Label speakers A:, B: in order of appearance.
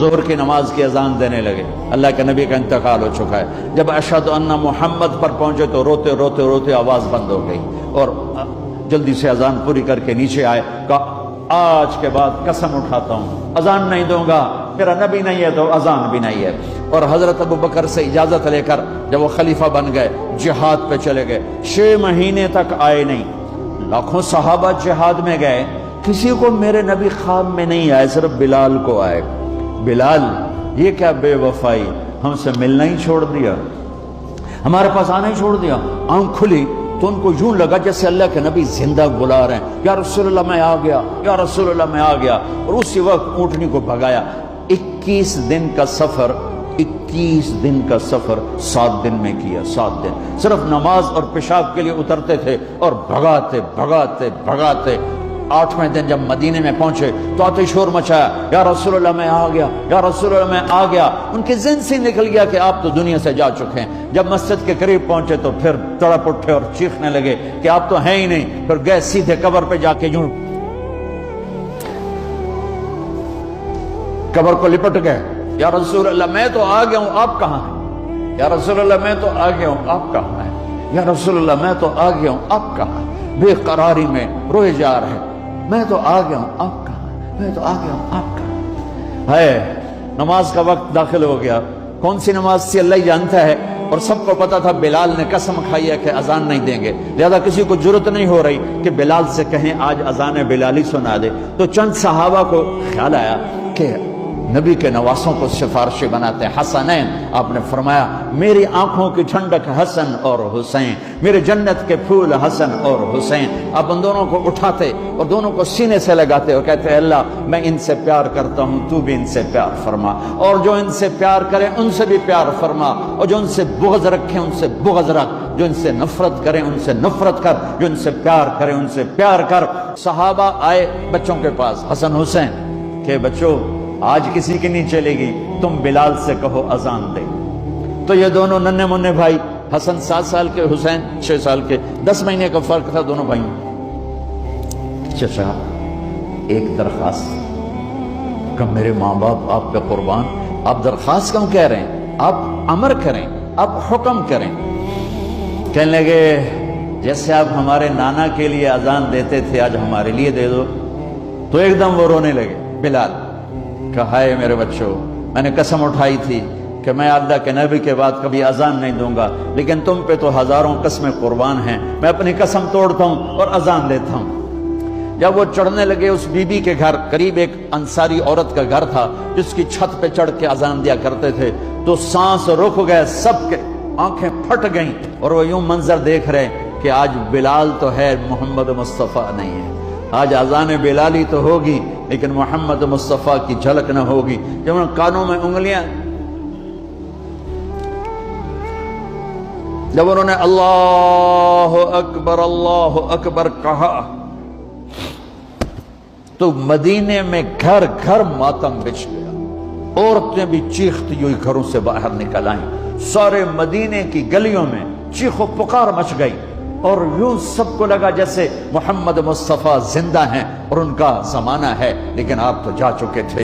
A: ظہر کی نماز کی اذان دینے لگے، اللہ کے نبی کا انتقال ہو چکا ہے۔ جب اشہد ان محمد پر پہنچے تو روتے روتے روتے آواز بند ہو گئی، اور جلدی سے اذان پوری کر کے نیچے آئے، کہا آج کے بعد قسم اٹھاتا ہوں اذان نہیں دوں گا، میرا نبی نہیں ہے تو اذان بھی نہیں ہے۔ اور حضرت ابوبکر سے اجازت لے کر جب وہ خلیفہ بن گئے، جہاد پہ چلے گئے، 6 مہینے تک آئے نہیں۔ لاکھوں صحابہ جہاد میں گئے، کسی کو میرے نبی خواب میں نہیں آئے، صرف بلال کو آئے۔ بلال یہ کیا بے وفائی، ہم سے ملنا ہی چھوڑ دیا، ہمارے پاس آنا ہی چھوڑ دیا۔ آنکھ کھلی تو ان کو یوں لگا جیسے اللہ کے نبی زندہ بلا رہے ہیں، یا رسول اللہ میں آ گیا، یا رسول اللہ میں آ گیا، اور اسی وقت اونٹنی کو بھگایا۔ 21 دن کا سفر 7 دن میں کیا، 7 دن صرف نماز اور پیشاب کے لیے اترتے تھے اور بھگاتے بھگاتے بھگاتے 8ویں دن جب مدینے میں پہنچے تو آتے شور مچایا، یا رسول اللہ میں آ گیا، یا رسول اللہ میں آ گیا۔ ان کے ذہن سے نکل گیا کہ آپ تو دنیا سے جا چکے ہیں۔ جب مسجد کے قریب پہنچے تو پھر تڑپ اٹھے اور چیخنے لگے کہ آپ تو ہیں ہی نہیں۔ پھر گئے سیدھے قبر پہ جا کے یوں قبر کو لپٹ گئے، یا رسول اللہ میں تو آ گیا ہوں، آپ کہاں ہیں؟ یا رسول اللہ میں تو آ گیا ہوں، آپ کہاں ہیں؟ یا رسول اللہ میں تو آ گیا ہوں، آپ کہاں ہیں؟ بے قراری میں روئے جا رہے، میں تو آ گیا ہوں، آپ کہاں ہیں؟ میں تو آ گیا ہوں، آپ کہاں ہیں؟ نماز کا وقت داخل ہو گیا۔ کون سی نماز تھی اللہ ہی جانتا ہے، اور سب کو پتا تھا بلال نے قسم کھائی ہے کہ اذان نہیں دیں گے، لہذا کسی کو جرت نہیں ہو رہی کہ بلال سے کہیں آج اذان بلالی سنا دے۔ تو چند صحابہ کو خیال آیا کہ نبی کے نواسوں کو سفارشی بناتے ہیں، حسنین۔ آپ نے فرمایا میری آنکھوں کی ٹھنڈک حسن اور حسین، میرے جنت کے پھول حسن اور حسین۔ آپ ان دونوں کو اٹھاتے اور دونوں کو سینے سے لگاتے اور کہتے ہیں اللہ میں ان سے پیار کرتا ہوں، تو بھی ان سے پیار فرما، اور جو ان سے پیار کرے ان سے بھی پیار فرما، اور جو ان سے بغض رکھے ان سے بغض رکھ، جو ان سے نفرت کرے ان سے نفرت کر، جو ان سے پیار کرے ان سے پیار کر۔ صحابہ آئے بچوں کے پاس، حسن حسین، کہ بچوں آج کسی کی نہیں چلے گی، تم بلال سے کہو اذان دے۔ تو یہ دونوں ننھے منھے بھائی، حسن 7 سال کے، حسین 6 سال کے، 10 مہینے کا فرق تھا دونوں بھائیوں۔ چچا ایک درخواست، کہ میرے ماں باپ آپ پہ قربان، آپ درخواست کیوں کہہ رہے ہیں؟ آپ امر کریں، آپ حکم کریں۔ کہنے لگے جیسے آپ ہمارے نانا کے لیے اذان دیتے تھے آج ہمارے لیے دے دو۔ تو ایک دم وہ رونے لگے بلال، کہا ہے میرے بچوں میں نے قسم اٹھائی تھی کہ میں اللہ کے نبی کے بعد کبھی اذان نہیں دوں گا، لیکن تم پہ تو ہزاروں قسمیں قربان ہیں، میں اپنی قسم توڑتا ہوں اور اذان دیتا ہوں۔ جب وہ چڑھنے لگے اس بی بی کے گھر، قریب ایک انصاری عورت کا گھر تھا جس کی چھت پہ چڑھ کے اذان دیا کرتے تھے، تو سانس رک گئے سب کے، آنکھیں پھٹ گئیں، اور وہ یوں منظر دیکھ رہے کہ آج بلال تو ہے، محمد مصطفیٰ نہیں ہے۔ آج اذان بلالی تو ہوگی لیکن محمد مصطفیٰ کی جھلک نہ ہوگی۔ جب ان کانوں میں انگلیاں، جب انہوں نے اللہ اکبر کہا تو مدینے میں گھر گھر ماتم بچھ گیا، عورتیں بھی چیختی ہوئی گھروں سے باہر نکل آئیں، سارے مدینے کی گلیوں میں چیخ و پکار مچ گئی، اور یوں سب کو لگا جیسے محمد مصطفیٰ زندہ ہیں اور ان کا زمانہ ہے، لیکن آپ تو جا چکے تھے۔